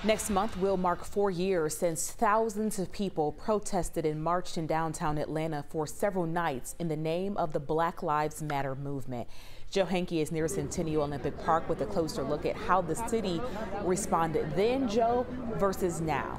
Next month will mark 4 years since thousands of people protested and marched in downtown Atlanta for several nights in the name of the Black Lives Matter movement. Joe Henke is near Centennial Olympic Park with a closer look at how the city responded then, Joe, versus now.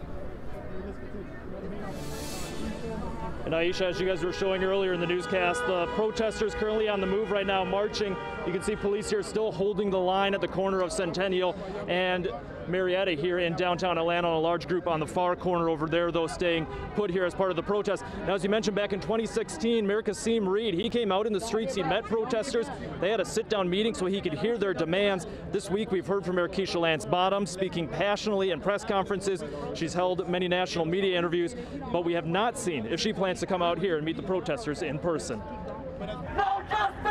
And Aisha, as you guys were showing earlier in the newscast, the protesters currently on the move right now, marching. You can see police here still holding the line at the corner of Centennial and Marietta here in downtown Atlanta. A large group on the far corner over there, though, staying put here as part of the protest. Now, as you mentioned, back in 2016, Mayor Kasim Reed, he came out in the streets. He met protesters. They had a sit-down meeting so he could hear their demands. This week, we've heard from Mayor Keisha Lance Bottoms speaking passionately in press conferences. She's held many national media interviews, but we have not seen if she plans to come out here and meet the protesters in person. No justice!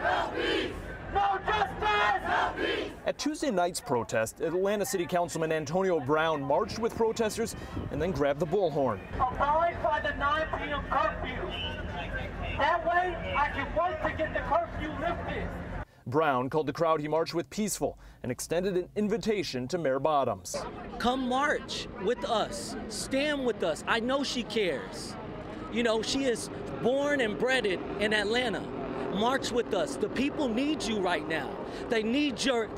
No peace! No justice! No peace! At Tuesday night's protest, Atlanta City Councilman Antonio Brown marched with protesters and then grabbed the bullhorn. Abide by the 9 p.m. curfew. That way, I can work to get the curfew lifted. Brown called the crowd he marched with peaceful and extended an invitation to Mayor Bottoms. Come march with us. Stand with us. I know she cares. You know, she is born and bred in Atlanta. March with us. The people need you right now. They need your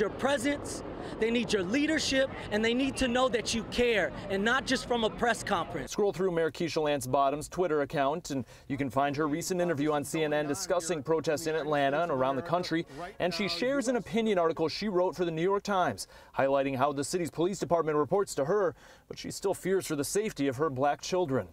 presence, they need your leadership, and they need to know that you care, and not just from a press conference. Scroll through Mayor Keisha Lance Bottoms' Twitter account, and you can find her recent interview on CNN discussing protests in Atlanta and around the country. And she shares an opinion article she wrote for the New York Times, highlighting how the city's police department reports to her, but she still fears for the safety of her black children.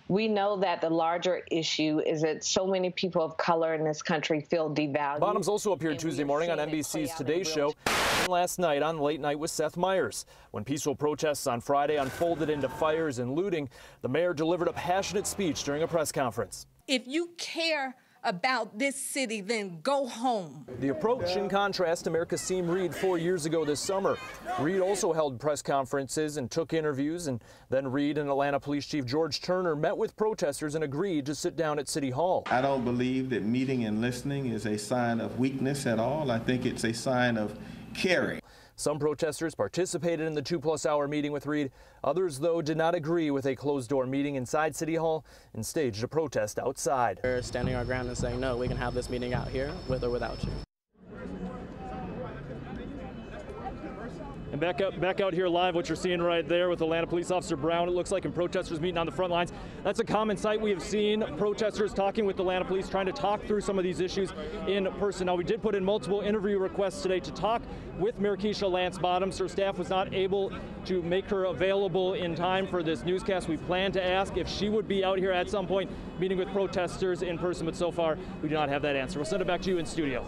We know that the larger issue is that so many people of color in this country feel devalued. Bottoms also appeared Tuesday morning on NBC's Today Show and last night on Late Night with Seth Meyers. When peaceful protests on Friday unfolded into fires and looting, the mayor delivered a passionate speech during a press conference. If you care about this city, then go home. The approach in contrast to Mayor Kasim Reed 4 years ago this summer. Reed also held press conferences and took interviews, and then Reed and Atlanta Police Chief George Turner met with protesters and agreed to sit down at City Hall. I don't believe that meeting and listening is a sign of weakness at all. I think it's a sign of caring. Some protesters participated in the 2+ hour meeting with Reed. Others, though, did not agree with a closed-door meeting inside City Hall and staged a protest outside. We're standing our ground and saying, no, we can have this meeting out here with or without you. And back out here live, what you're seeing right there with Atlanta Police Officer Brown, it looks like, and protesters meeting on the front lines. That's a common sight we have seen, protesters talking with Atlanta Police, trying to talk through some of these issues in person. Now, we did put in multiple interview requests today to talk with Mayor Keisha Lance Bottoms. Her staff was not able to make her available in time for this newscast. We plan to ask if she would be out here at some point meeting with protesters in person, but so far we do not have that answer. We'll send it back to you in studio.